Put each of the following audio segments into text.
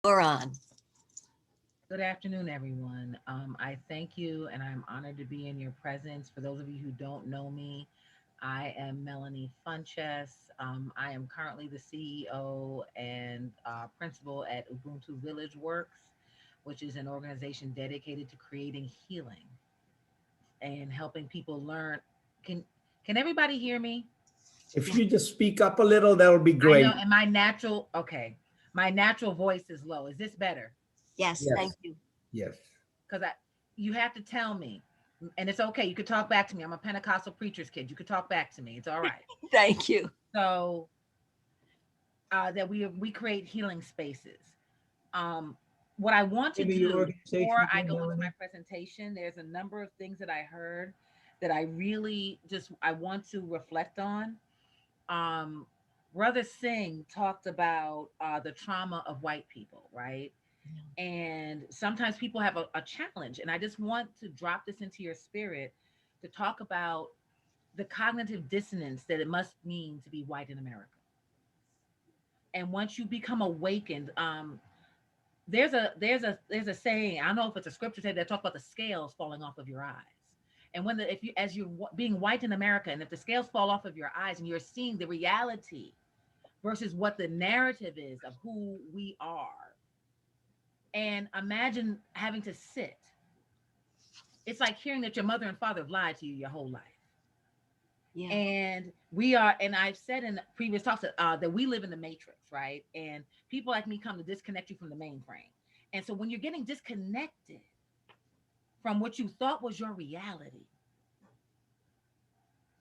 You're on. Good afternoon, everyone. I thank you and I'm honored to be in your presence. For those of you who don't know me, I am Melanie Funchess. I am currently the CEO and principal at Ubuntu Village Works, which is an organization dedicated to creating healing and helping people learn. Can can everybody hear me? If you just speak up a little, that would be I know, great. and my natural voice is low. Is this better? Yes, thank Yes, you. yes. Because you have to tell me, and it's okay. You could talk back to me. I'm a Pentecostal preacher's kid. You could talk back to me. It's all right. Thank you. So that we create healing spaces. Um, what I want to Maybe your do before organization I again, go into my Melanie? presentation, there's a number of things that I heard that I really just I want to reflect on. Um, Brother Singh talked about the trauma of white people, right? And sometimes people have a challenge. And I just want to drop this into your spirit to talk about the cognitive dissonance that it must mean to be white in America. And once you become awakened, there's a saying, I don't know if it's a scripture say that talk about the scales falling off of your eyes. And when the if you as you're being white in America, and if the scales fall off of your eyes and you're seeing the reality versus what the narrative is of who we are, and imagine having to sit, it's like hearing that your mother and father have lied to you your whole life. Yeah. And we are, and I've said in previous talks that we live in the matrix, right? And people like me come to disconnect you from the mainframe. And so when you're getting disconnected from what you thought was your reality,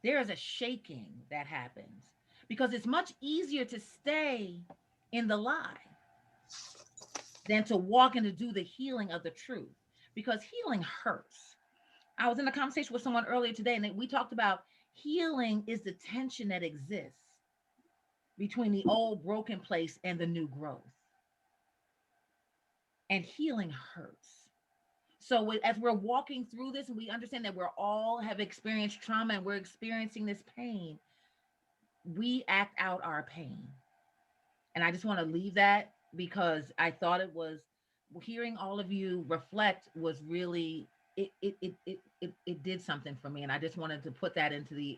there is a shaking that happens because it's much easier to stay in the lie than to walk and to do the healing of the truth, because healing hurts. I was in a conversation with someone earlier today, and we talked about healing is the tension that exists between the old broken place and the new growth. And healing hurts. So as we're walking through this and we understand that we're all have experienced trauma and we're experiencing this pain, we act out our pain. And I just want to leave that because I thought it was hearing all of you reflect was really it did something for me, and I just wanted to put that into the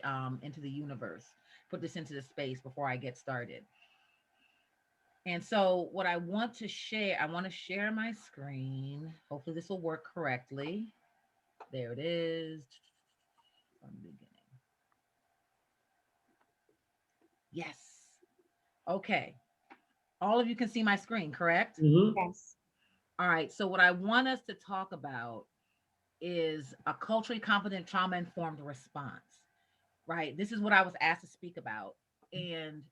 universe, put this into the space before I get started. And so what I want to share, I want to share my screen. Hopefully this will work correctly. There it is from the beginning. Yes. Okay. All of you can see my screen, correct? Hmm. Yes. All right. So what I want us to talk about is a culturally competent trauma informed response, right? This is what I was asked to speak about. And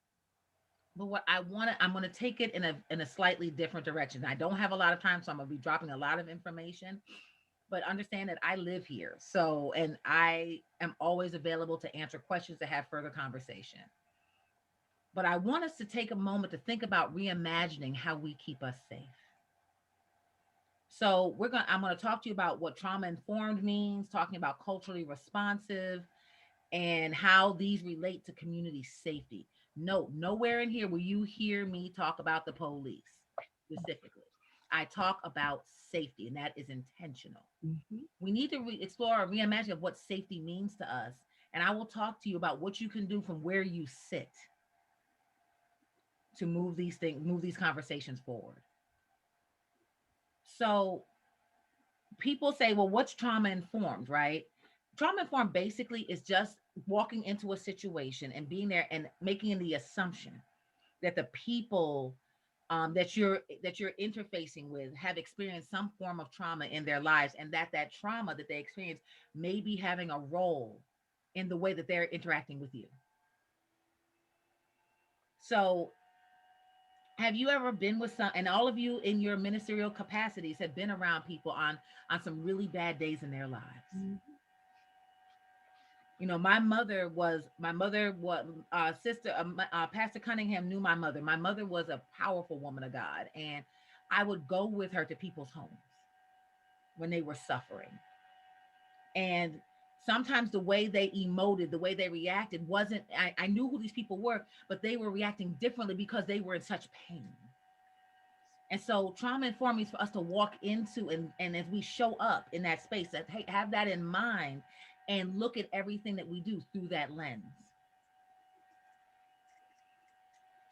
but what I'm going to take it in a slightly different direction. I don't have a lot of time, so I'm going to be dropping a lot of information, but understand that I live here. So, and I am always available to answer questions to have further conversation. But I want us to take a moment to think about reimagining how we keep us safe. So, I'm going to talk to you about what trauma informed means, talking about culturally responsive, and how these relate to community safety. No, nowhere in here will you hear me talk about the police specifically. I talk about safety, and that is intentional. Mhm. We need to explore a reimagine of what safety means to us. And I will talk to you about what you can do from where you sit to move these conversations forward. So people say, well, what's trauma informed, right? Trauma informed basically is just walking into a situation and being there and making the assumption that the people that you're interfacing with have experienced some form of trauma in their lives, and that trauma that they experience may be having a role in the way that they're interacting with you. So have you ever been with some, and all of you in your ministerial capacities have been around people on some really bad days in their lives? Mhm. You know, my mother was sister Pastor Cunningham knew my mother. My mother was a powerful woman of God, and I would go with her to people's homes when they were suffering. And sometimes the way they emoted, the way they reacted wasn't, I knew who these people were, but they were reacting differently because they were in such pain. And so trauma informing is for us to walk into, and as we show up in that space, that hey, have that in mind and look at everything that we do through that lens.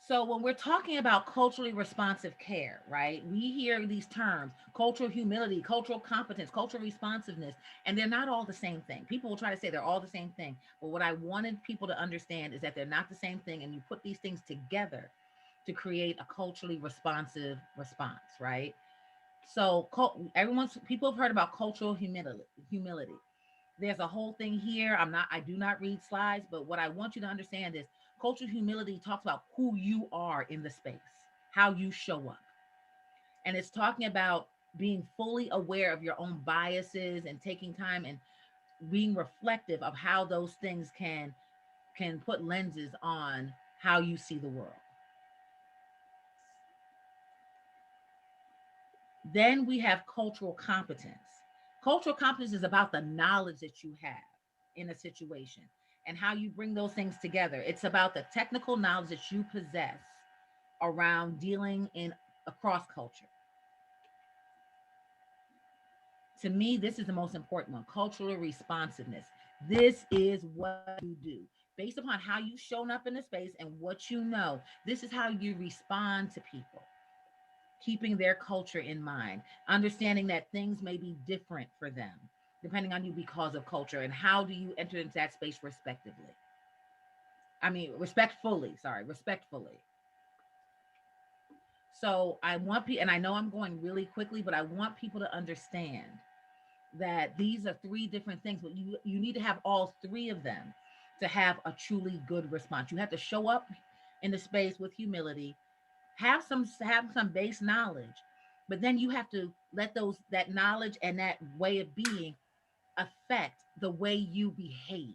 So when we're talking about culturally responsive care, right, we hear these terms: cultural humility, cultural competence, cultural responsiveness, and they're not all the same thing. People will try to say they're all the same thing, but what I wanted people to understand is that they're not the same thing, and you put these things together to create a culturally responsive response, right? So people have heard about cultural humility. There's a whole thing here. I do not read slides, but what I want you to understand is cultural humility talks about who you are in the space, how you show up. And it's talking about being fully aware of your own biases and taking time and being reflective of how those things can put lenses on how you see the world. Then we have cultural competence. Cultural competence is about the knowledge that you have in a situation and how you bring those things together. It's about the technical knowledge that you possess around dealing in across culture. To me, this is the most important one: cultural responsiveness. This is what you do. Based upon how you've shown up in the space and what you know, this is how you respond to people, keeping their culture in mind, understanding that things may be different for them depending on you because of culture, and how do you enter into that space respectively. I mean, respectfully. So I want people, and I know I'm going really quickly, but I want people to understand that these are three different things, but you need to have all three of them to have a truly good response. You have to show up in the space with humility, have some base knowledge, but then you have to let that knowledge and that way of being affect the way you behave,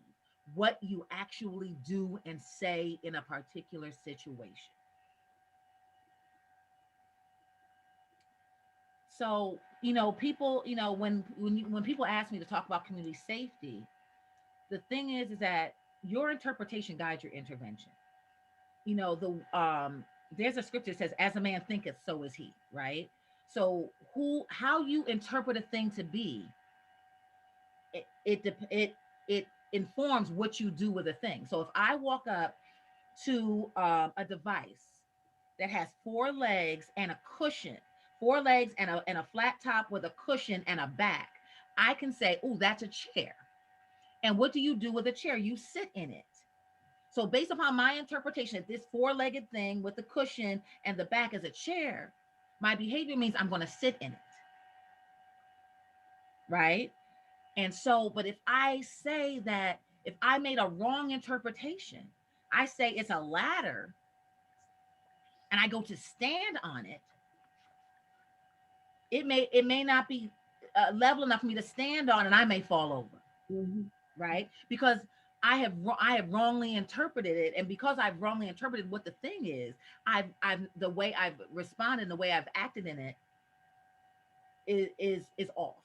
what you actually do and say in a particular situation. So, people, when people ask me to talk about community safety, the thing is that your interpretation guides your intervention. There's a scripture that says, "As a man thinketh, so is he." Right. So, how you interpret a thing to be, it informs what you do with a thing. So, if I walk up to a device that has four legs and a cushion, four legs and a flat top with a cushion and a back, I can say, "Oh, that's a chair." And what do you do with a chair? You sit in it. So, based upon my interpretation of this four-legged thing with the cushion and the back as a chair, my behavior means I'm going to sit in it, right? And so, but if I say that, if I made a wrong interpretation, I say it's a ladder and I go to stand on it, it may not be level enough for me to stand on, and I may fall over. Mm-hmm. Right? Because I have wrongly interpreted it, and because I've wrongly interpreted what the thing is, I've the way I've responded, and the way I've acted in it is off.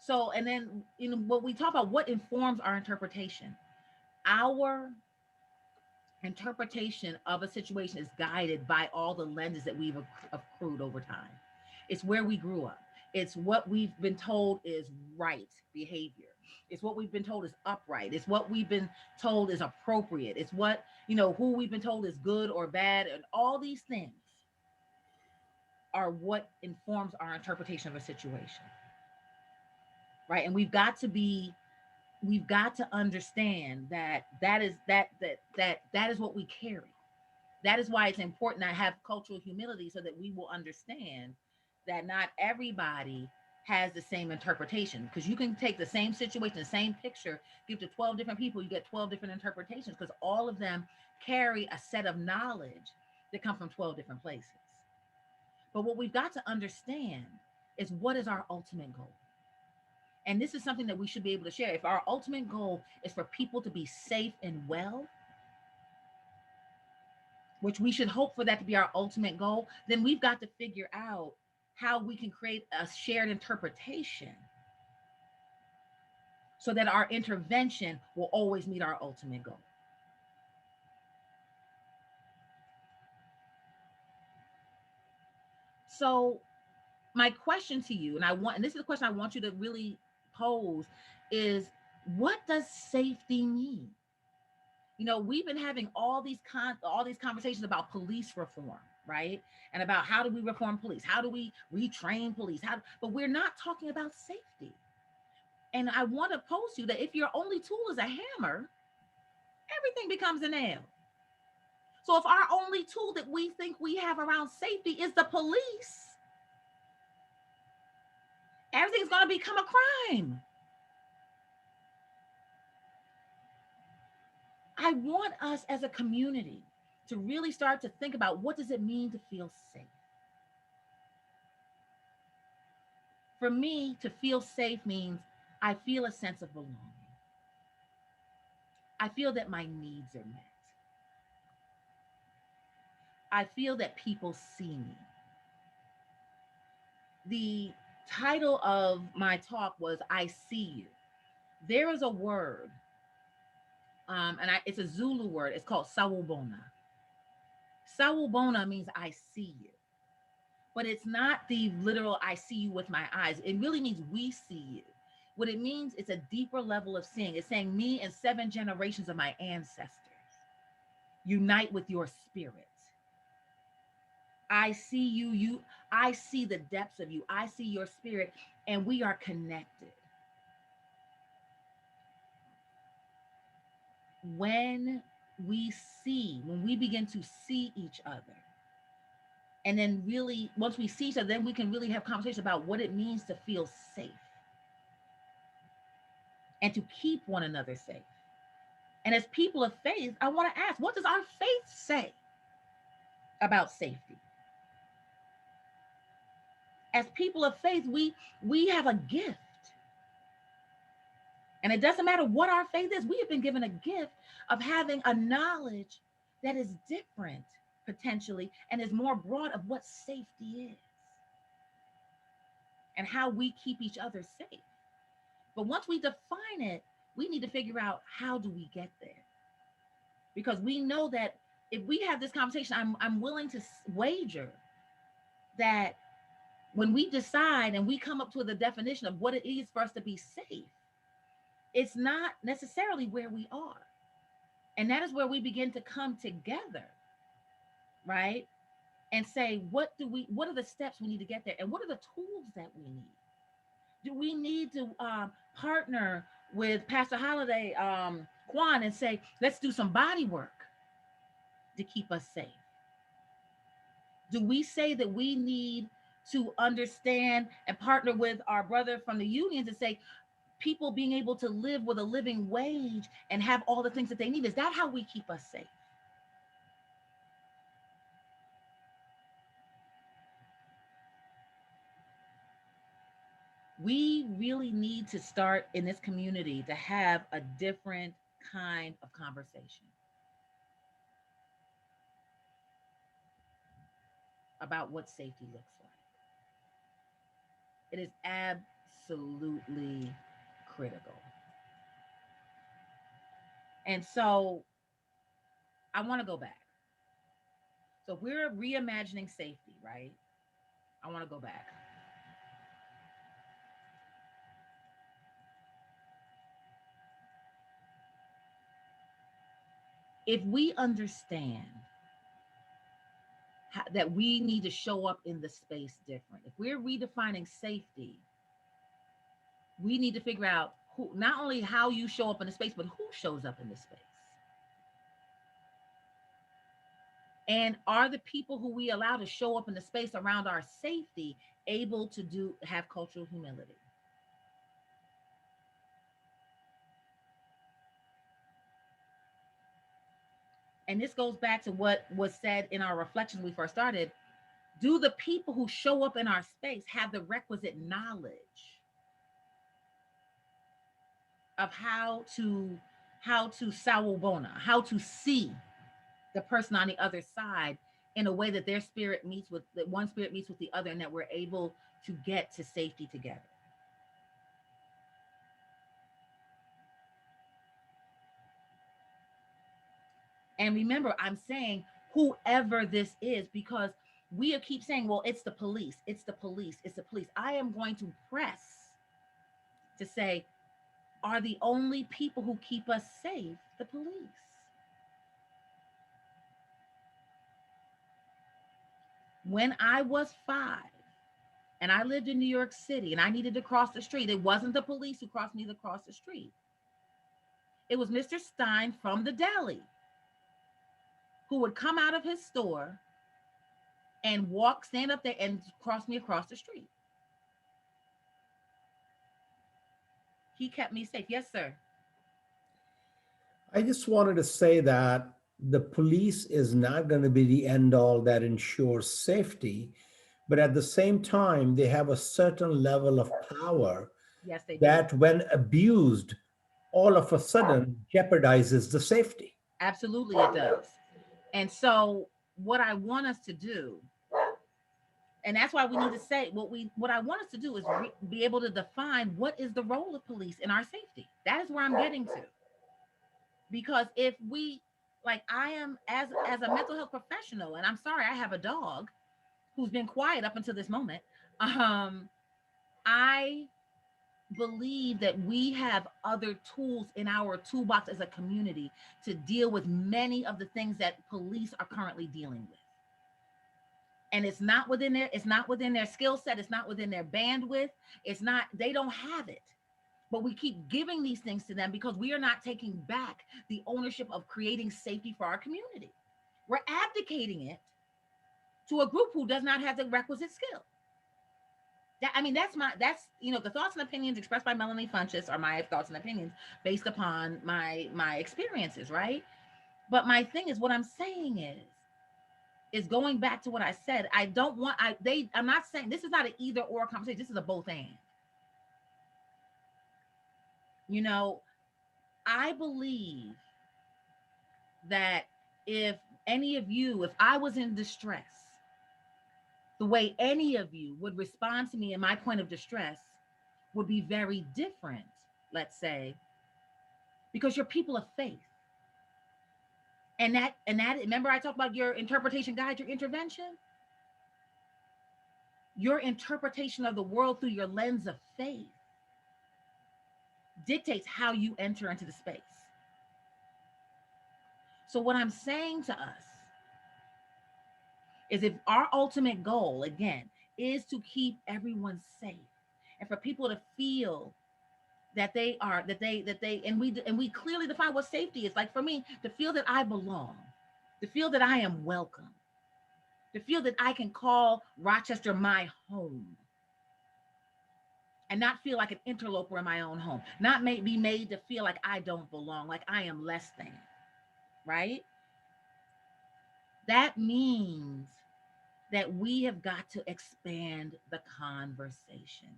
So, and then what we talk about, what informs our interpretation. Our interpretation of a situation is guided by all the lenses that we've accrued over time. It's where we grew up. It's what we've been told is right behavior. It's what we've been told is upright. It's what we've been told is appropriate. It's what, who we've been told is good or bad. And all these things are what informs our interpretation of a situation. Right. And we've got to understand that is what we carry. That is why it's important to have cultural humility, so that we will understand that not everybody has the same interpretation. Because you can take the same situation, the same picture, give to 12 different people, you get 12 different interpretations, because all of them carry a set of knowledge that come from 12 different places. But what we've got to understand is, what is our ultimate goal? And this is something that we should be able to share. If our ultimate goal is for people to be safe and well, which we should hope for that to be our ultimate goal, then we've got to figure out how we can create a shared interpretation so that our intervention will always meet our ultimate goal. So my question to you, and this is the question I want you to really pose, is what does safety mean? We've been having all these conversations about police reform, right? And about how do we reform police? How do we retrain police? But we're not talking about safety. And I want to pose to you that if your only tool is a hammer, everything becomes a nail. So if our only tool that we think we have around safety is the police, everything's going to become a crime. I want us as a community to really start to think about, what does it mean to feel safe? For me, to feel safe means I feel a sense of belonging. I feel that my needs are met. I feel that people see me. The title of my talk was I See You. There is a word, it's a Zulu word. It's called sawubona. Sawubona means I see you. But it's not the literal I see you with my eyes. It really means we see you. What it means, it's a deeper level of seeing. It's saying me and 7 generations of my ancestors unite with your spirit. I see you, I see the depths of you. I see your spirit, and we are connected. When we begin to see each other, and then really, once we see each other, then we can really have conversations about what it means to feel safe and to keep one another safe. And as people of faith, I want to ask, what does our faith say about safety? As people of faith, we have a gift. And it doesn't matter what our faith is, we have been given a gift of having a knowledge that is different, potentially, and is more broad of what safety is and how we keep each other safe. But once we define it, we need to figure out, how do we get there? Because we know that if we have this conversation, I'm willing to wager that when we decide and we come up with a definition of what it is for us to be safe, it's not necessarily where we are. And that is where we begin to come together, right? And say, what are the steps we need to get there? And what are the tools that we need? Do we need to partner with Pastor Holiday Kwan and say, let's do some body work to keep us safe? Do we say that we need to understand and partner with our brother from the unions and say, people being able to live with a living wage and have all the things that they need? Is that how we keep us safe? We really need to start in this community to have a different kind of conversation about what safety looks like. It is absolutely critical. And so I want to go back. So if we're reimagining safety, right? I want to go back. If we understand that we need to show up in the space different, if we're redefining safety, we need to figure out who, not only how you show up in the space, but who shows up in the space. And are the people who we allow to show up in the space around our safety able to have cultural humility? And this goes back to what was said in our reflections when we first started. Do the people who show up in our space have the requisite knowledge of how to sawubona, how to see the person on the other side in a way that their spirit meets with, that one spirit meets with the other, and that we're able to get to safety together? And remember, I'm saying whoever this is, because we keep saying, well, it's the police, it's the police, it's the police. I am going to press to say, are the only people who keep us safe the police? When I was 5 and I lived in New York City and I needed to cross the street, it wasn't the police who crossed me to cross the street. It was Mr. Stein from the deli who would come out of his store and walk, stand up there and cross me across the street. He kept me safe. Yes, sir. I just wanted to say that the police is not going to be the end all that ensures safety, but at the same time, they have a certain level of power Yes, they do. that, when abused, all of a sudden jeopardizes the safety. Absolutely, it does. And so, what I want us to do, and that's why we need to say what I want us to do is be able to define what is the role of police in our safety. That is where I'm getting to. Because if we, like, I am as a mental health professional, and I'm sorry, I have a dog who's been quiet up until this moment. I believe that we have other tools in our toolbox as a community to deal with many of the things that police are currently dealing with. And it's not within their skill set, it's not within their bandwidth, it's not, they don't have it. But we keep giving these things to them because we are not taking back the ownership of creating safety for our community. We're abdicating it to a group who does not have the requisite skill. That's the thoughts and opinions expressed by Melanie Funchess are my thoughts and opinions based upon my experiences, right? But my thing is, what I'm saying is going back to what I said. I don't want I'm not saying this is not an either or conversation. This is a both and. I believe that if if I was in distress, the way any of you would respond to me in my point of distress would be very different, let's say, because you're people of faith. And that remember I talked about your interpretation guide, your intervention? Your interpretation of the world through your lens of faith dictates how you enter into the space. So what I'm saying to us is, if our ultimate goal, again, is to keep everyone safe and for people to feel that they are and we clearly define what safety is. Like, for me, to feel that I belong, to feel that I am welcome, to feel that I can call Rochester my home and not feel like an interloper in my own home, not be made to feel like I don't belong, like I am less than, right? That means that we have got to expand the conversation.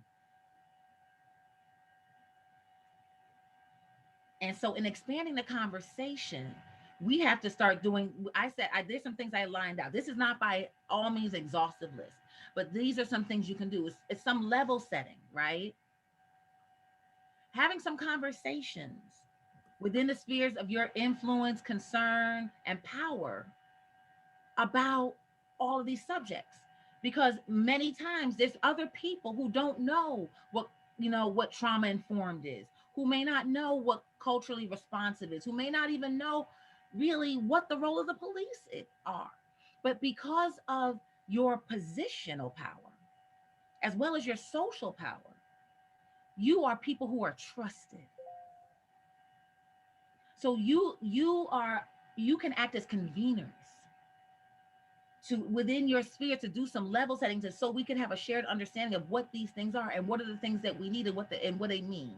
And so, in expanding the conversation, we have to start doing. There's some things I lined out. This is not by all means exhaustive list, but these are some things you can do. It's some level setting, right? Having some conversations within the spheres of your influence, concern, and power about all of these subjects, because many times there's other people who don't know what trauma informed is, who may not know what culturally responsive is, who may not even know really what the role of the police are. But because of your positional power as well as your social power, you are people who are trusted. So you can act as conveners to within your sphere to do some level setting, so we can have a shared understanding of what these things are and what are the things that we need and what they mean.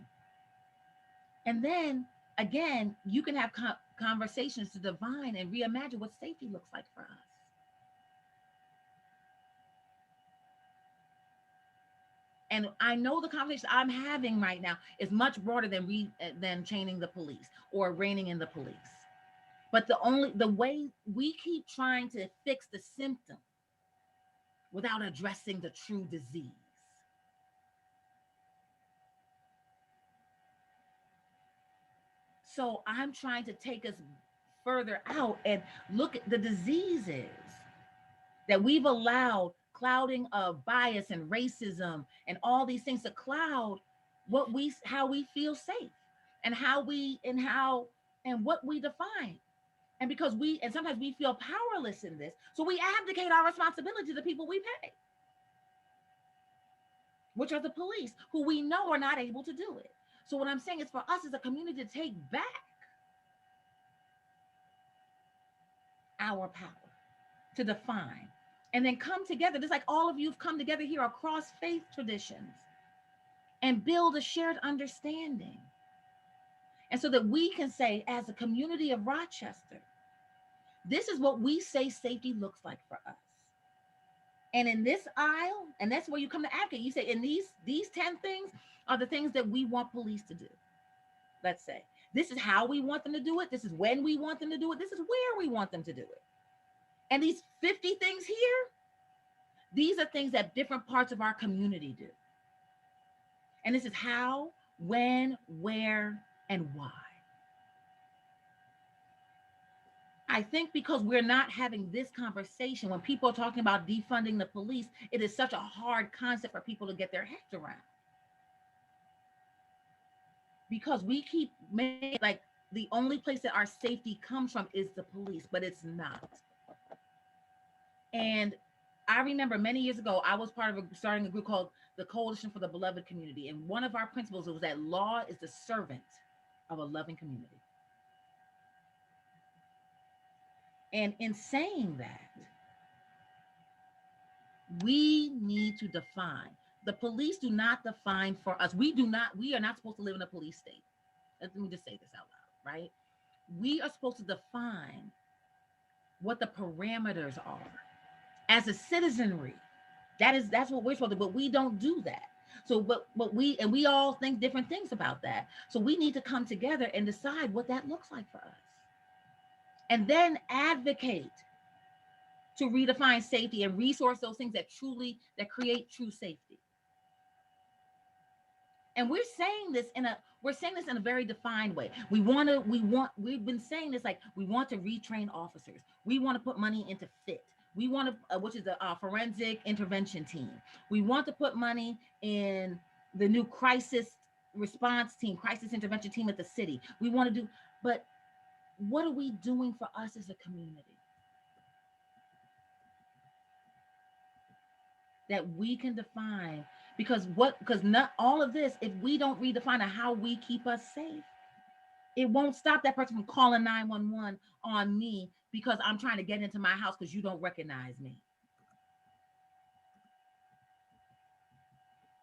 And then again, you can have conversations to divine and reimagine what safety looks like for us. And I know the conversation I'm having right now is much broader than chaining the police or reining in the police. But the way we keep trying to fix the symptom without addressing the true disease. So I'm trying to take us further out and look at the diseases that we've allowed clouding of bias and racism and all these things to cloud how we feel safe and and what we define. And because and sometimes we feel powerless in this, so we abdicate our responsibility to the people we pay, which are the police, who we know are not able to do it. So what I'm saying is, for us as a community to take back our power, to define, and then come together, just like all of you have come together here across faith traditions, and build a shared understanding. And so that we can say, as a community of Rochester, this is what we say safety looks like for us. And in this aisle, and that's where you come to advocate, you say, in these 10 things are the things that we want police to do. Let's say, this is how we want them to do it. This is when we want them to do it. This is where we want them to do it. And these 50 things here, these are things that different parts of our community do. And this is how, when, where, and why. I think because we're not having this conversation, when people are talking about defunding the police, it is such a hard concept for people to get their heads around. Because we keep making it like the only place that our safety comes from is the police, but it's not. And I remember many years ago, I was part of starting a group called the Coalition for the Beloved Community. And one of our principles was that law is the servant of a loving community. And in saying that, we need to define. The police do not define for us. We are not supposed to live in a police state. Let me just say this out loud, right? We are supposed to define what the parameters are as a citizenry. That's what we're supposed to do, but we don't do that. So, but we all think different things about that. So we need to come together and decide what that looks like for us. And then advocate to redefine safety and resource those things that create true safety. And we've saying this in a very defined way. We've been saying this, like, we want to retrain officers. We want to put money into FIT. We want to, which is the forensic intervention team. We want to put money in the new crisis response team, crisis intervention team at the city. We want to do, but what are we doing for us as a community? That we can define, because not all of this, if we don't redefine how we keep us safe, it won't stop that person from calling 911 on me because I'm trying to get into my house because you don't recognize me.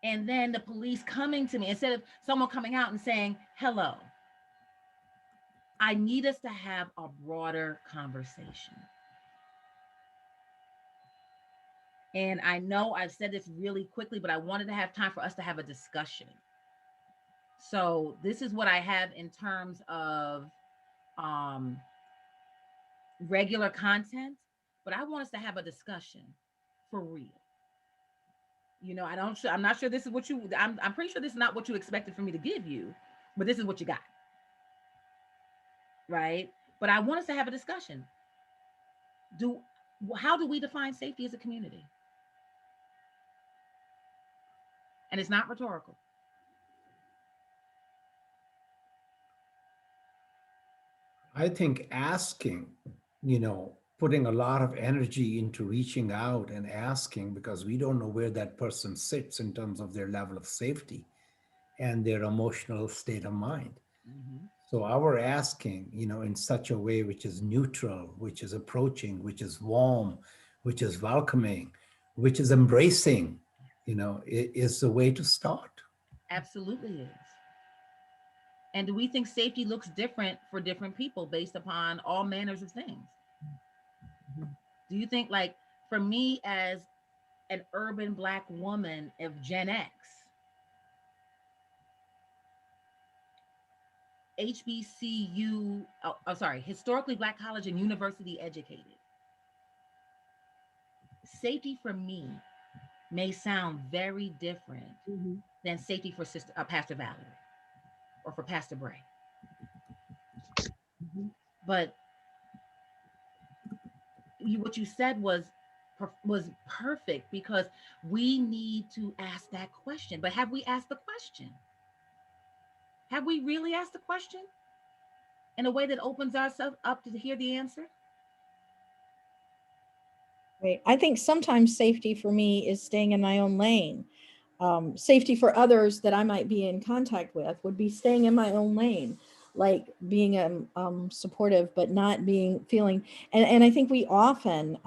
And then the police coming to me, instead of someone coming out and saying, hello, I need us to have a broader conversation. And I know I've said this really quickly, but I wanted to have time for us to have a discussion. So this is what I have in terms of regular content, but I want us to have a discussion for real. You know, I'm not sure this is what I'm pretty sure this is not what you expected for me to give you, but this is what you got. Right? But I want us to have a discussion. How do we define safety as a community? And it's not rhetorical. I think asking, putting a lot of energy into reaching out and asking, because we don't know where that person sits in terms of their level of safety and their emotional state of mind. Mm-hmm. So our asking, in such a way which is neutral, which is approaching, which is warm, which is welcoming, which is embracing, is the way to start. Absolutely is. And do we think safety looks different for different people based upon all manners of things? Mm-hmm. Do you think, like, for me as an urban Black woman of Gen X, HBCU, historically Black college and university educated, safety for me may sound very different mm-hmm. than safety for Pastor Valerie or for Pastor Bray. Mm-hmm. But what you said was, was perfect, because we need to ask that question. But have we asked the question? Have we really asked the question in a way that opens ourselves up to hear the answer? Right. I think sometimes safety for me is staying in my own lane. Safety for others that I might be in contact with would be staying in my own lane, like being supportive, but not being feeling. And I think we often,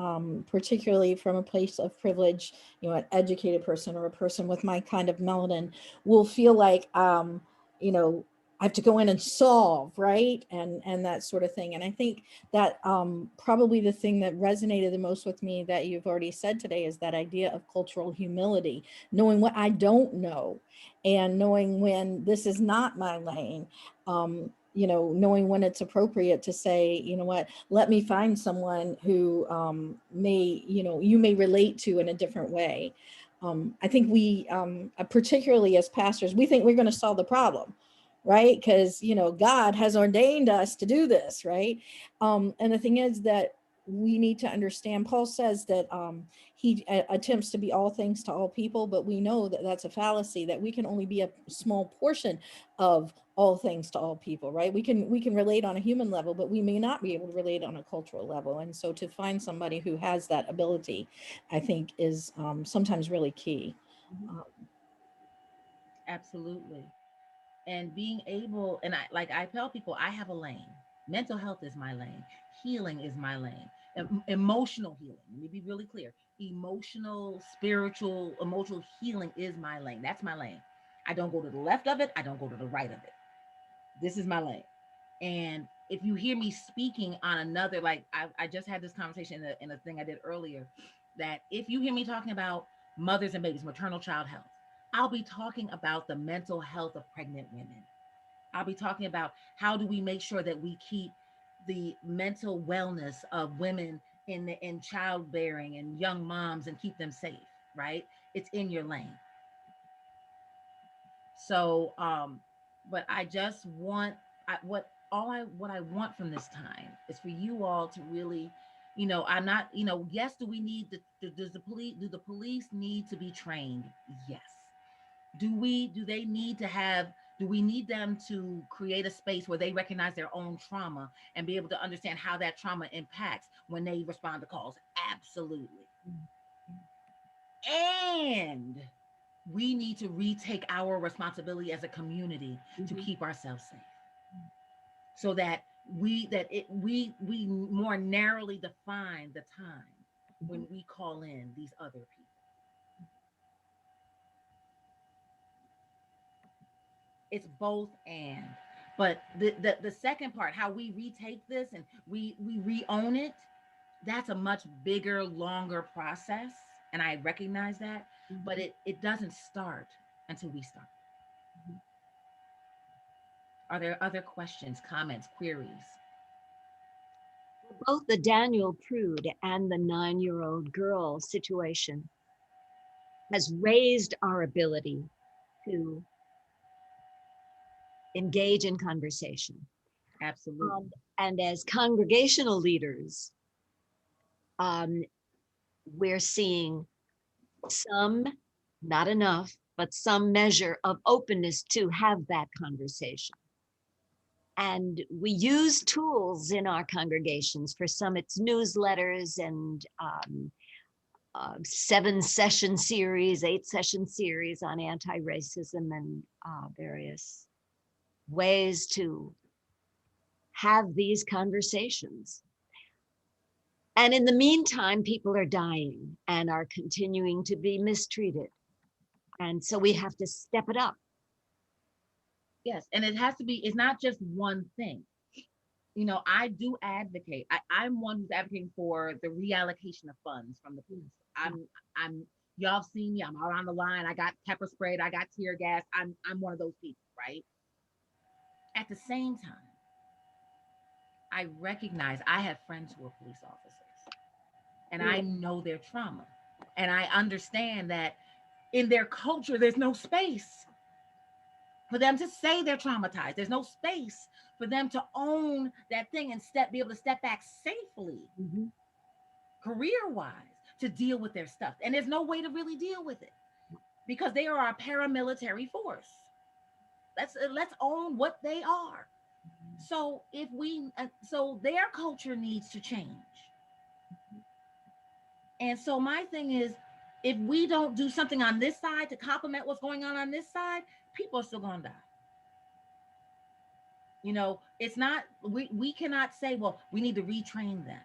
particularly from a place of privilege, an educated person or a person with my kind of melanin, will feel like, I have to go in and solve, right, and that sort of thing. And I think that probably the thing that resonated the most with me that you've already said today is that idea of cultural humility, knowing what I don't know, and knowing when this is not my lane, knowing when it's appropriate to say, what, let me find someone who may, you may relate to in a different way. I think we, particularly as pastors, we think we're going to solve the problem, right? Because, God has ordained us to do this, right? And the thing is that we need to understand, Paul says that he attempts to be all things to all people, but we know that that's a fallacy, that we can only be a small portion of all things to all people, right? We can relate on a human level, but we may not be able to relate on a cultural level. And so to find somebody who has that ability, I think is sometimes really key. Mhm. Absolutely. And being able, and I tell people, I have a lane. Mental health is my lane. Healing is my lane. Emotional healing. Let me be really clear. Emotional, spiritual, emotional healing is my lane. That's my lane. I don't go to the left of it. I don't go to the right of it. This is my lane. And if you hear me speaking on another, like I just had this conversation in a thing I did earlier, that if you hear me talking about mothers and babies, maternal child health, I'll be talking about the mental health of pregnant women. I'll be talking about how do we make sure that we keep the mental wellness of women in childbearing and young moms and keep them safe, right? It's in your lane. So, but I just want what I want from this time is for you all to really, I'm not, yes, do we need does the police, do the police need to be trained? Yes. Do they need to have, do we need them to create a space where they recognize their own trauma and be able to understand how that trauma impacts when they respond to calls? Absolutely. And we need to retake our responsibility as a community to Mhm. keep ourselves safe, so that we more narrowly define the time when Mhm. we call in these other people. It's both and. But the second part, how we retake this and we re-own it, that's a much bigger, longer process. And I recognize that, but Mhm. it doesn't start until we start. Mhm. Are there other questions, comments, queries? Both the Daniel Prude and the 9-year-old girl situation has raised our ability to engage in conversation. Absolutely. And as congregational leaders, um, we're seeing some, not enough, but some measure of openness to have that conversation. And we use tools in our congregations. For some, it's newsletters and 7-session series, 8-session series on anti-racism and various ways to have these conversations. And in the meantime, people are dying and are continuing to be mistreated. And so we have to step it up. Yes. And it has to be, it's not just one thing. I do advocate. I'm one who's advocating for the reallocation of funds from the police. I'm y'all seen me, I'm out on the line. I got pepper sprayed, I got tear gas. I'm one of those people, right? At the same time, I recognize I have friends who are police officers and I know their trauma. And I understand that in their culture, there's no space for them to say they're traumatized. There's no space for them to own that thing and be able to step back safely, Mhm. career wise. to deal with their stuff. And there's no way to really deal with it because they are a paramilitary force. Let's own what they are. So if we, so their culture needs to change. And so my thing is, if we don't do something on this side to complement what's going on this side, people are still gonna die. You know, it's not, we cannot say, well, we need to retrain them.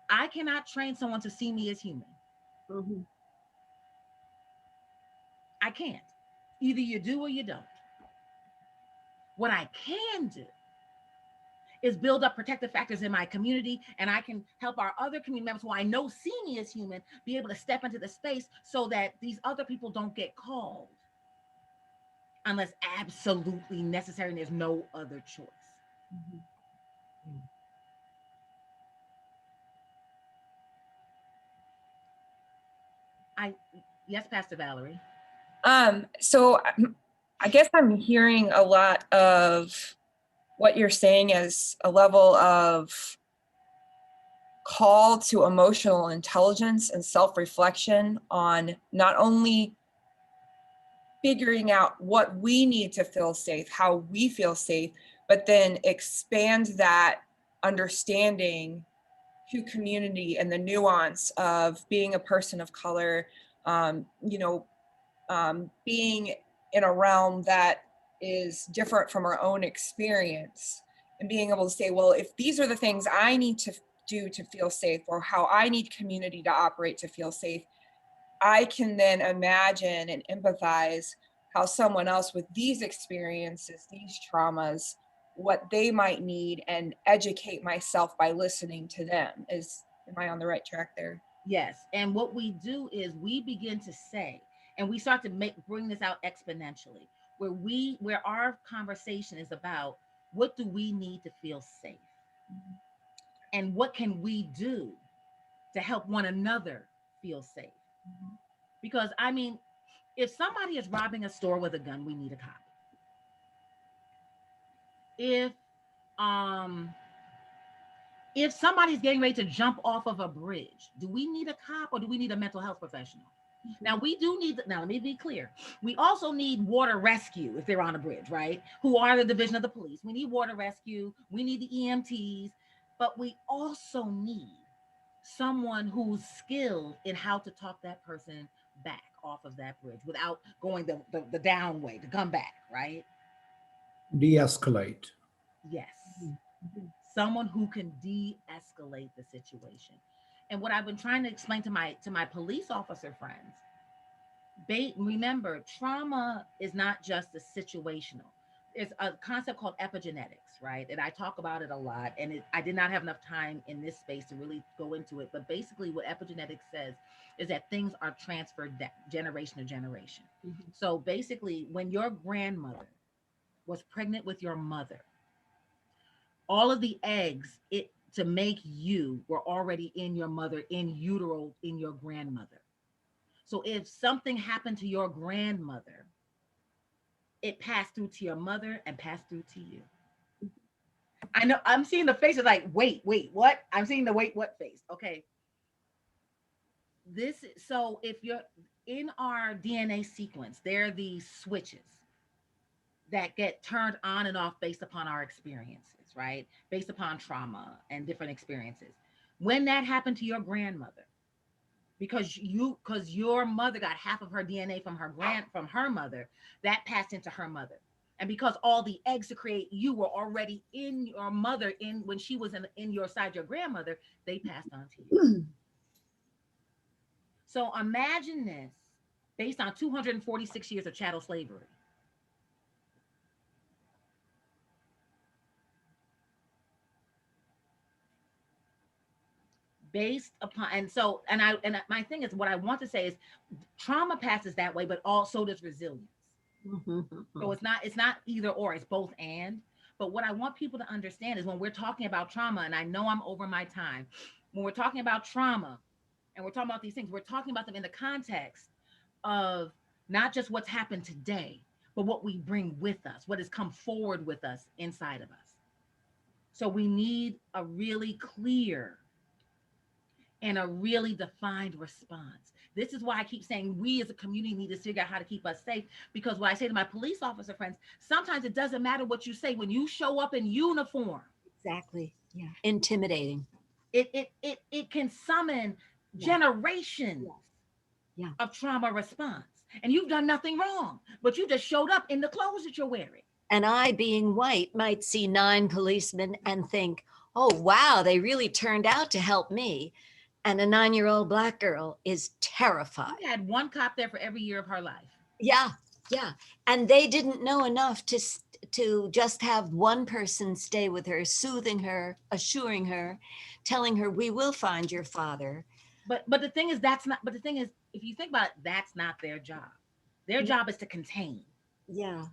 I cannot train someone to see me as human. Mm-hmm. I can't. Either you do or you don't. What I can do is build up protective factors in my community, and I can help our other community members who I know see me as human be able to step into the space so that these other people don't get called unless absolutely necessary and there's no other choice. Mm-hmm. Yes, Pastor Valerie. So I guess I'm hearing a lot of what you're saying as a level of call to emotional intelligence and self-reflection on not only figuring out what we need to feel safe, how we feel safe, but then expand that understanding to community and the nuance of being a person of color, being in a realm that is different from our own experience, and being able to say, well, if these are the things I need to do to feel safe, or how I need community to operate to feel safe, I can then imagine and empathize how someone else with these experiences, these traumas, what they might need, and educate myself by listening to them. Am I on the right track there? Yes. And what we do is we begin to say, and we start to bring this out exponentially, where our conversation is about what do we need to feel safe? And what can we do to help one another feel safe? Because I mean, if somebody is robbing a store with a gun, we need a cop. If somebody's getting ready to jump off of a bridge, do we need a cop or do we need a mental health professional? Now we do need, now let me be clear. We also need water rescue if they're on a bridge, right? Who are the division of the police. We need water rescue. We need the EMTs, but we also need someone who's skilled in how to talk that person back off of that bridge without going the down way to come back, right? De-escalate. Yes. Mm-hmm. Someone who can de-escalate the situation. And what I've been trying to explain to my police officer friends, remember, trauma is not just a situational. There's a concept called epigenetics, right? And I talk about it a lot. And I did not have enough time in this space to really go into it. But basically, what epigenetics says is that things are transferred generation to generation. Mm-hmm. So basically, when your grandmother was pregnant with your mother, all of the eggs to make you were already in your mother, in utero, in your grandmother. So if something happened to your grandmother, it passed through to your mother and passed through to you. I know I'm seeing the faces like, wait, what? I'm seeing the wait, what face. Okay. So if you're in our DNA sequence, there are these switches that get turned on and off based upon our experiences, right? Based upon trauma and different experiences. When that happened to your grandmother, because your mother got half of her DNA from her mother, that passed into her mother. And because all the eggs to create you were already in your mother when she was in your side, your grandmother, they passed on to you. So imagine this based on 246 years of chattel slavery. Based upon, and my thing is, what I want to say is trauma passes that way, but also does resilience. Mm-hmm. So it's not either or, it's both and. But what I want people to understand is when we're talking about trauma, and I know I'm over my time, when we're talking about trauma and we're talking about these things, we're talking about them in the context of not just what's happened today, but what we bring with us, what has come forward with us inside of us. So we need a really clear and a really defined response. This is why I keep saying we as a community need to figure out how to keep us safe. Because what I say to my police officer friends, sometimes it doesn't matter what you say when you show up in uniform. Exactly. Yeah. Intimidating. It can summon generations of trauma response. And you've done nothing wrong, but you just showed up in the clothes that you're wearing. And I, being white, might see 9 policemen and think, oh, wow, they really turned out to help me. And a 9-year-old Black girl is terrified. We had 1 cop there for every year of her life. Yeah, yeah. And they didn't know enough to just have one person stay with her, soothing her, assuring her, telling her, we will find your father. But the thing is, if you think about it, that's not their job. Their job is to contain. Yeah.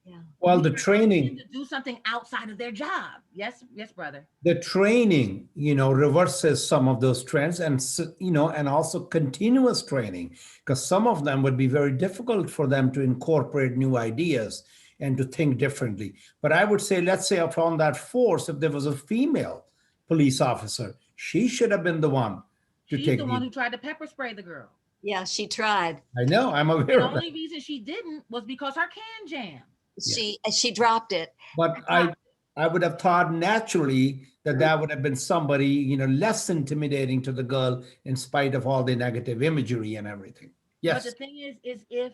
Yeah. Well, the training to do something outside of their job. Yes, brother. The training, reverses some of those trends, and and also continuous training, because some of them would be very difficult for them to incorporate new ideas and to think differently. But I would say, let's say upon that force, if there was a female police officer, she should have been the one to She's take the one who tried to pepper spray the girl. Yeah, she tried. I know, I'm aware The of that. only reason she didn't was because her can jammed. She dropped it. But I would have thought naturally that would have been somebody, less intimidating to the girl in spite of all the negative imagery and everything. Yes. But the thing is if,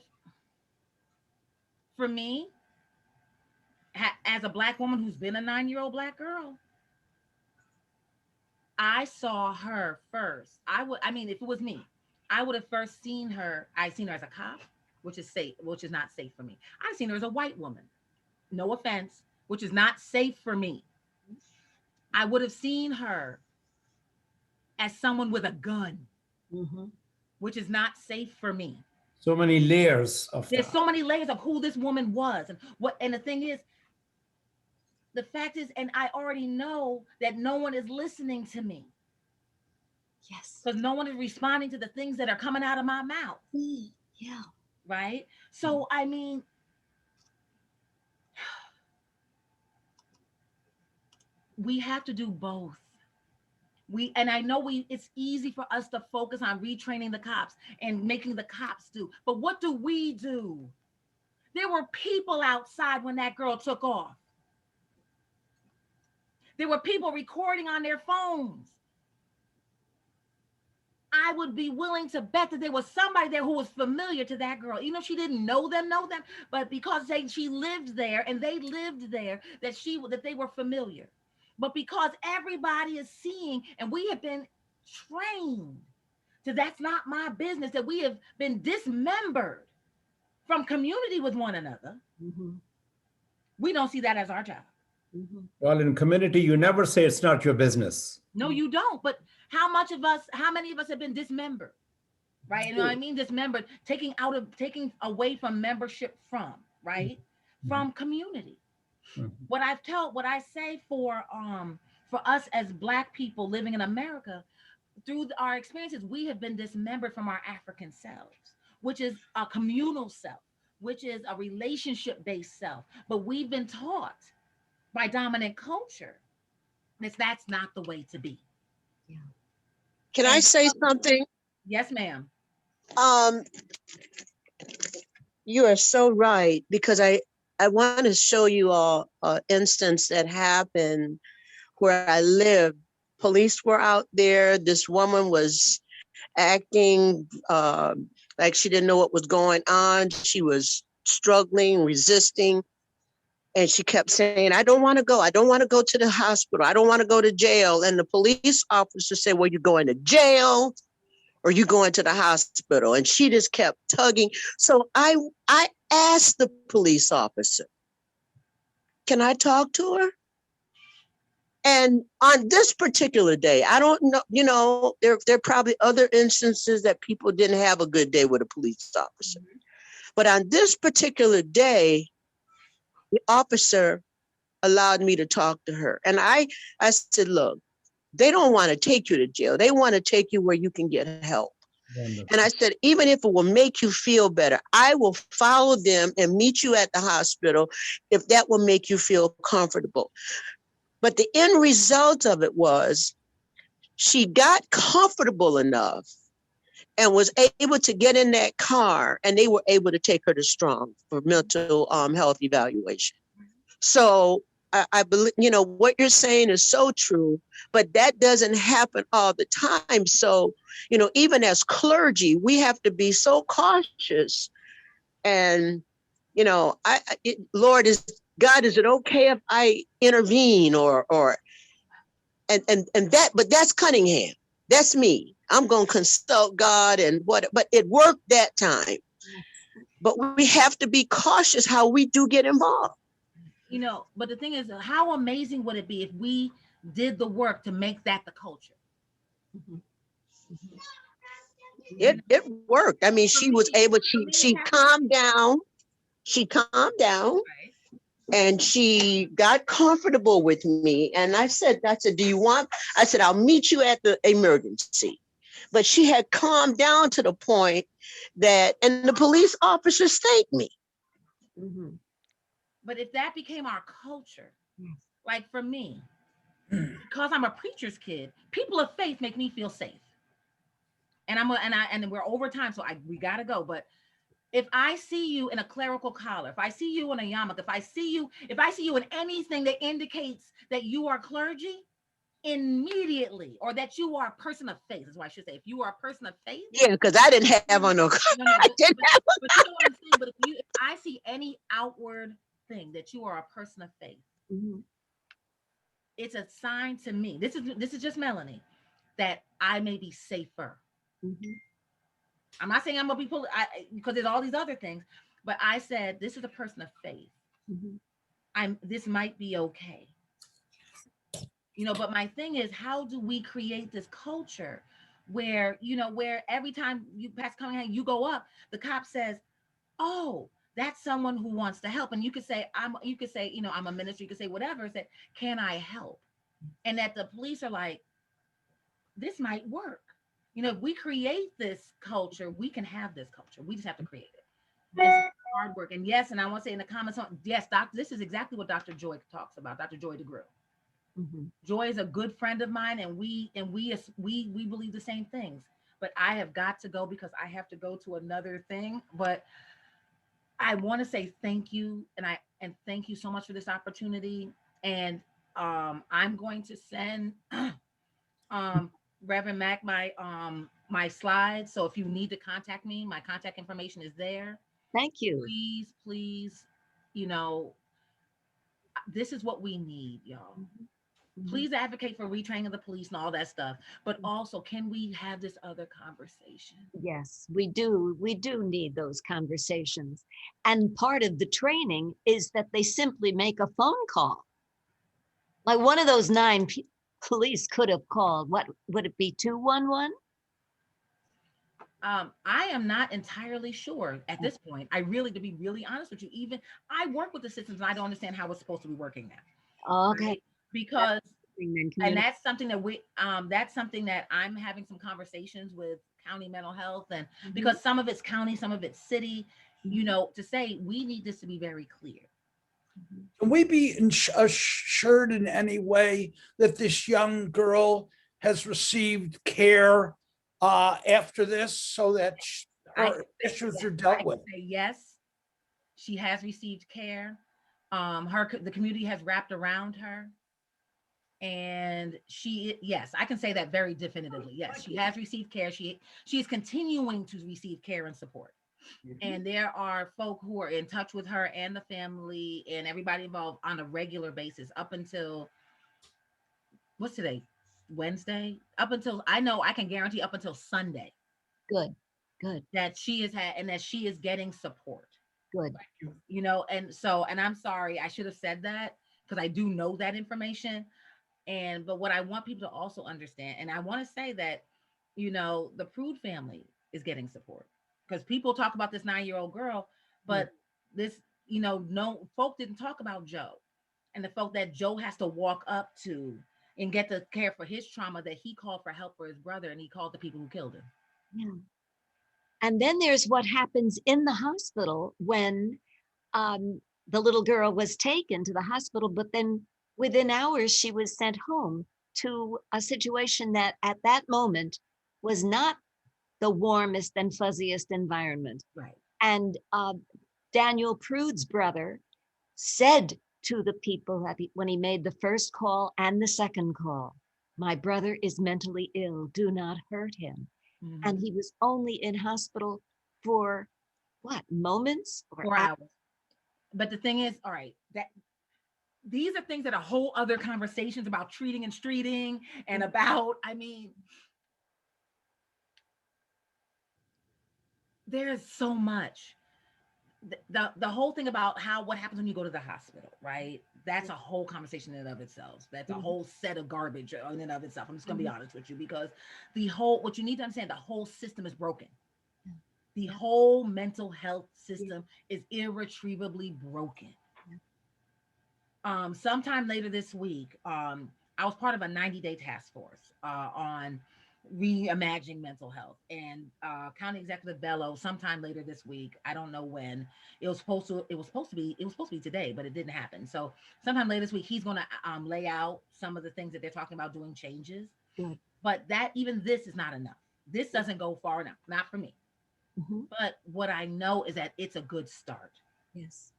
for me, as a Black woman who's been a 9-year-old Black girl, I saw her first. If it was me, I would have first seen her. I seen her as a cop, which is not safe for me. I seen her as a white woman. No offense, which is not safe for me. I would have seen her as someone with a gun, which is not safe for me. So many layers of There's that. so many layers of who this woman was and the thing is, the fact is, and I already know that no one is listening to me. Yes. Because no one is responding to the things that are coming out of my mouth. Yeah. Right? So, we have to do both. I know it's easy for us to focus on retraining the cops and making the cops do, but what do we do? There were people outside when that girl took off. There were people recording on their phones. I would be willing to bet that there was somebody there who was familiar to that girl. Even if she didn't know them, but because she lived there and they lived there, that they were familiar. But because everybody is seeing, and we have been trained to that's not my business, that we have been dismembered from community with one another, we don't see that as our job. Well, in community, you never say it's not your business. No, you don't. But how many of us have been dismembered? Right? You know what I mean? Dismembered, taking away from membership from, right? From community. What I say for us as Black people living in America, through our experiences, we have been dismembered from our African selves, which is a communal self, which is a relationship-based self. But we've been taught by dominant culture that's not the way to be. Yeah. Can I say something? Yes, ma'am. You are so right, because I want to show you all an instance that happened where I live. Police were out there. This woman was acting like she didn't know what was going on. She was struggling, resisting. And she kept saying, I don't want to go. I don't want to go to the hospital. I don't want to go to jail. And the police officer said, well, you're going to jail or you going to the hospital? And she just kept tugging. So I asked the police officer, can I talk to her? And on this particular day, I don't know, there are probably other instances that people didn't have a good day with a police officer. But on this particular day, the officer allowed me to talk to her. And I said, look, they don't want to take you to jail. They want to take you where you can get help. Wonderful. And I said, even if it will make you feel better, I will follow them and meet you at the hospital if that will make you feel comfortable. But the end result of it was she got comfortable enough and was able to get in that car, and they were able to take her to Strong for mental health evaluation. So I believe, you know, what you're saying is so true, but that doesn't happen all the time. So, you know, even as clergy, we have to be so cautious. And, you know, Lord, God, is it okay if I intervene and that, but that's Cunningham. That's me. I'm going to consult God and what, but it worked that time. But we have to be cautious how we do get involved. You know, but the thing is, how amazing would it be if we did the work to make that the culture? It worked. I mean, For she was me, able, for me, it she happened. calmed down. She calmed down Right. and she got comfortable with me. And I said, do you want? I said, I'll meet you at the emergency. But she had calmed down to the point that, and the police officers thanked me. Mhm. But if that became our culture, Yes. like for me, because I'm a preacher's kid, people of faith make me feel safe. And we're over time, so we gotta go. But if I see you in a clerical collar, if I see you in a yarmulke, if I see you in anything that indicates that you are clergy, immediately, or that you are a person of faith, is what I should say. If you are a person of faith, Yeah, because I didn't have on no. no, no, I didn't have. but you know what I'm saying. But if I see any outward thing that you are a person of faith, Mhm. it's a sign to me. This is just Melanie, that I may be safer. Mhm. I'm not saying I'm gonna be because there's all these other things, but I said this is a person of faith. Mhm. This might be okay. You know, but my thing is, how do we create this culture where, you know, where every time you pass Cunningham, you go up, the cop says, oh, that's someone who wants to help. And you could say, you know, I'm a minister, you could say whatever, say, can I help? And that the police are like, this might work. You know, if we create this culture, we can have this culture. We just have to create it. It's hard work. And yes, and I want to say in the comments, yes, doctor, this is exactly what Dr. Joy talks about, Dr. Joy DeGrew. Mhm. Joy is a good friend of mine, and we believe the same things. But I have got to go because I have to go to another thing. But I want to say thank you, and thank you so much for this opportunity. And I'm going to send um, Reverend Mac my slides. So if you need to contact me, my contact information is there. Thank you. Please, you know, this is what we need, y'all. Mhm. Mhm. Please advocate for retraining of the police and all that stuff. But also, can we have this other conversation? Yes, we do. We do need those conversations. And part of the training is that they simply make a phone call. Like one of those police could have called, what would it be, 211? I am not entirely sure at this point. To be really honest with you, even I work with the systems and I don't understand how it's supposed to be working now. Okay. Right? Because And that's something that I'm having some conversations with county mental health, and because some of it's county, some of it's city, you know, to say we need this to be very clear. Can we be assured in any way that this young girl has received care after this, so that her issues are dealt with? Say yes, she has received care. The community has wrapped around her, and yes, I can say that very definitively. Yes, she has received care. She is continuing to receive care and support. And there are folk who are in touch with her and the family and everybody involved on a regular basis up until, what's today, Wednesday, up until, I know I can guarantee up until Sunday. Good. That she has had, and that she is getting support. Good. You know, and I'm sorry, I should have said that because I do know that information. But what I want people to also understand, and I want to say that, you know, the Prude family is getting support, because people talk about this 9-year-old girl, but this, you know, no folk didn't talk about Joe and the folk that Joe has to walk up to and get the care for his trauma, that he called for help for his brother and he called the people who killed him. Yeah. And then there's what happens in the hospital when the little girl was taken to the hospital, but then within hours she was sent home. to a situation that at that moment was not the warmest and fuzziest environment. Right. And Daniel Prude's brother said to the people that when he made the first call and the second call, my brother is mentally ill, do not hurt him. Mhm. And he was only in hospital for what, moments or 4 hours. But the thing is, all right, that these are things that are whole other conversations about treating and streeting and about, I mean, there's so much. The whole thing about what happens when you go to the hospital, right? That's a whole conversation in and of itself. That's a whole set of garbage in and of itself. I'm just gonna be honest with you, because what you need to understand, the whole system is broken. The whole mental health system is irretrievably broken. Sometime later this week, I was part of a 90-day task force on reimagining mental health, and County Executive Bello sometime later this week, I don't know when, it was supposed to be today, but it didn't happen. So sometime later this week, he's going to lay out some of the things that they're talking about doing changes. Good. But even this is not enough. This doesn't go far enough, not for me. But what I know is that it's a good start. Yes.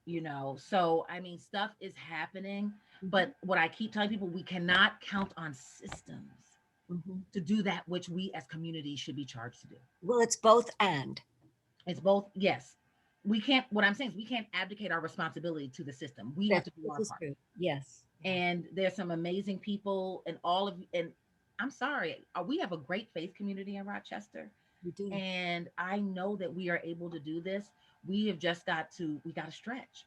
So I mean, stuff is happening, but what I keep telling people, we cannot count on systems to do that which we as communities should be charged to do. Well, it's both and. It's both. Yes, we can't. What I'm saying is, we can't abdicate our responsibility to the system. We have to do our part. True. Yes. And there's some amazing people, and I'm sorry, we have a great faith community in Rochester. We do. And I know that we are able to do this. We have just got to stretch.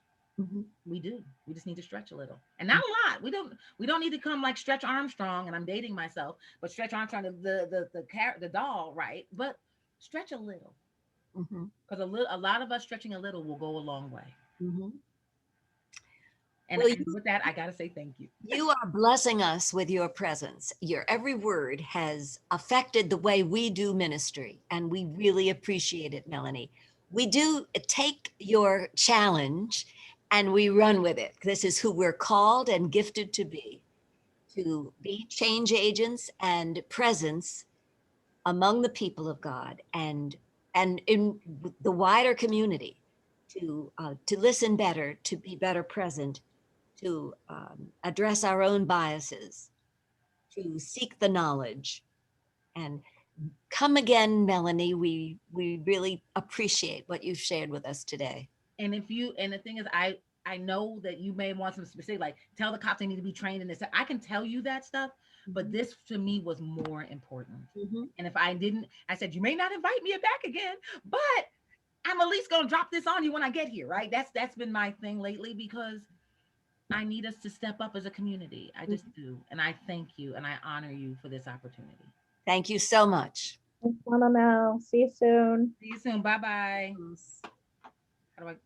We do. We just need to stretch a little, and not a lot. We don't need to come like Stretch Armstrong, and I'm dating myself, but Stretch Armstrong, the doll, right? But stretch a little, because a lot of us stretching a little will go a long way. And, Well, and with that, I gotta say thank you. You are blessing us with your presence. Your every word has affected the way we do ministry, and we really appreciate it, Melanie. We do take your challenge and we run with it. This is who we're called and gifted to be change agents and presence among the people of God and in the wider community, to listen better, to be better present, to address our own biases, to seek the knowledge. And come again, Melanie. We really appreciate what you've shared with us today. And the thing is, I know that you may want some specific, like tell the cops they need to be trained in this. I can tell you that stuff, but this to me was more important. And if I didn't, I said, you may not invite me back again, but I'm at least gonna drop this on you when I get here, right? That's been my thing lately, because I need us to step up as a community. I just do. And I thank you and I honor you for this opportunity. Thank you so much. Thanks, Mama Mel. See you soon. See you soon. Bye-bye. How do I?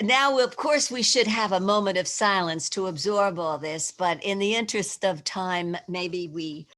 Now, of course, we should have a moment of silence to absorb all this, but in the interest of time, maybe we